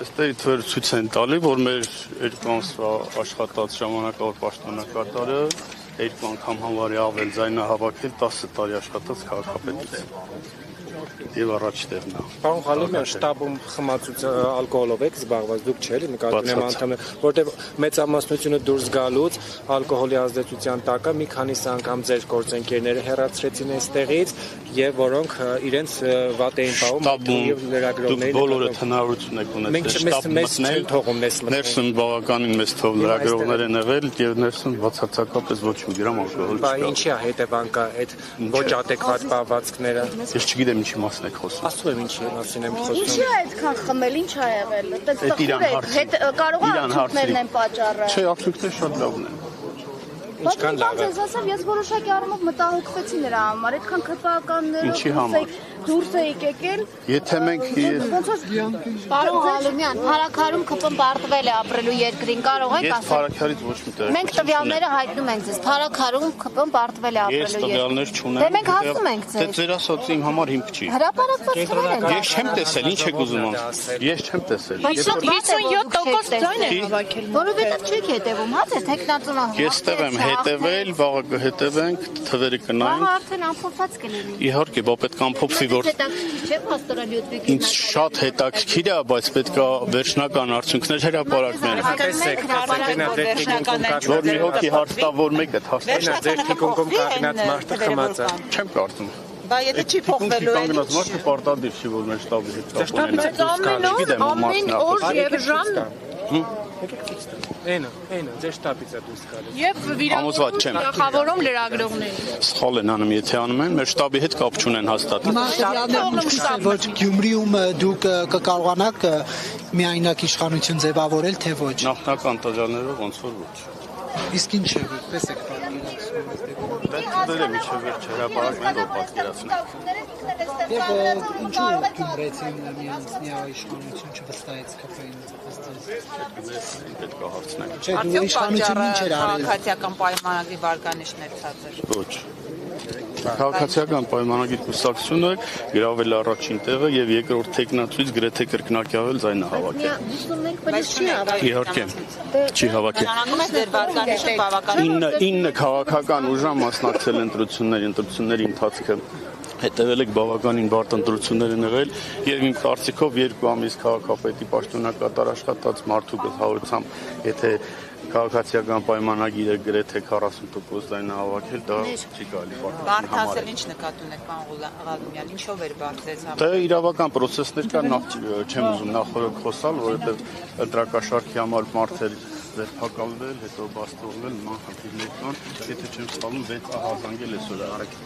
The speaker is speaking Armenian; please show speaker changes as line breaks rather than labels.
Այստեղ թվեր ցույց են տալի, որ մեր երկու ամսվա աշխատած ժամանակավոր պաշտոնակատարը երկու անգամ հանվարի ավել ձայնը հավաքել 10 տարի աշխատած քաղաքապետից։ Եվ առաջ տեղն է։
Պարոն Ղալիմյան, շտաբում ալկոհոլով եք զբաղված, դուք չէ՞, նկատի ունեմ անդամներ, որտեղ մեծամասնությունը դուրս գալուց ալկոհոլի ազդեցության տակ մի քանիսը անգամ ձեր գործընկերները հեռացրեցին այստեղից եւ որոնք իրենց վատ էին պահում եւ լրագրողներին։
Դուք բոլորը հնարավորություն եք ունեցել շտաբ մտնել, ներսում բավականին մեծ թող լրագրողներ են եղել եւ ներսում բացարձակապես ոչ մի գրամ ալկոհոլ չկա։
Բայց ինչի է հետևանքը այդ ոչ ադեկվատ պահվածքները։
Ես չգիտեմ ինչի մասն եք խոսում։
Ասում եմ ինչի մասին եմ խոսում։
Ինչի է այդքան խմել, ինչ ա եղել։ Կարող է արդյունքներն են պատճառը։
Չէ, արդյունքները շատ լավն են։
Ինչքան լավ է։
Ես որոշակի առումով մտահոգվեցի նրա համար, այդքան քրթականներով դուրս եք եկել։
Եթե մենք
Պարոն Ղալիմյան, Փարաքարում ԿՊ-ն պարտվել է ապրելու երկրին, կարող եք
ես
ասել։
Փարաքարից ոչ մի տեղ։
Մենք տվյալները հայտնում ենք ձեզ։ Փարաքարում ԿՊ-ն պարտվել է
Ես
ապրելու
տվյալներ
երկրին։
չունեմ։
Դե մենք հասնում ենք
Դե
ձեզ։
ձեր ասածը իմ համար հիմք չի։
Հրապարակված խմել են։
Ես չեմ տեսել, ինչ եք ուզում ասել։ Ես չեմ տեսել։
Բայց 57% ձայն է
հավաքել։
Որովհետև չեք հետևում, հա՞, ձեր տեխնատոնը։
Ես տեղ եմ հետևել, վաղը կհետևենք, թվերը կնայենք։
Ահա արդեն ամփոփված կլինի։
Իհարկե, բա պետք է ամփոփվի, որ
Չէ, պաստորը Լյուդվիգ։
ինձ շատ հետաքրքիր է, բայց պետք է վերջնական արդյունքներ հրապարակվեն։ Որ մի հոգի հարց տա, որ մեկը հաստատ
Ձեր թիկունքում կանգնած մարդը խմած է։
չեմ կարծում։
Բա եթե չի փոխվելու է։
Կանգնած մարդը պարտադիր չի, որ մեր շտաբի հետ կապ ունենա։
Ամեն օր եւ ժամ
Այնա, ձեր շտաբից է դուրս գալիս։
եւ
Համոզված չեմ։
գլխավորում լրագրողներին։
Սխալ են անում, եթե անում են, մեր շտաբի հետ կապ չունեն հաստատ։
Որ Գյումրիում դուք կկարողանաք միայնակ իշխանություն ձևավորել, թե ոչ։
Նախնական տվյալներով ոնց որ ոչ։
Իսկ ինչ է, պես եք պատկերացնում։
Դե միջև վերջ հրապարակվեն, որ պատկերացնենք։
Եվ ինչու Գյումրեցին միանձնյա իշխանություն չվստահեց ԿՊ-ին։
Պետք է հարցնենք։
Չէ, դու իշխանությունն ինչ էր արել։
Քաղաքացիական պայմանագրի վարկանիշներ ցածր։
Ոչ։ Քաղաքացիական պայմանագիր կուսակցությունը գրավել առաջին տեղը եւ երկրորդ տեխնացուից գրեթե կրկնակյավել ձայնը հավաքել։ Իհարկե, չի հավաքել։
Նշանակում է ձեր վարկանիշը բավական
9 քաղաքական ուժ մասնակցել ընտրությունների ընթացքը հետևել եք բավականին բարդ ընտրություններ են եղել եւ իմ կարծիքով 2 ամիս քաղաքապետի պաշտոնակատար աշխատած մարդու գլխավորությամբ եթե քաղաքացիական պայմանագիրը գրեթե 40% ձայնը հավաքել դա չի կարելի
բարդ ասել ինչ նկատի ունեք պարոն Ղալիմյան, ինչով էր բարդ ձեզ համար։
Դա իրավական process-ներ կան, նախ չեմ ուզում նախորդ խոսալ, որովհետեւ ընտրակաշարքի համար մարդեր ձերբակալվել, հետո բաց թողնել, նման խնդիրներ կան, եթե չեմ սխալվում 6 ահազանգել այսօր արեք։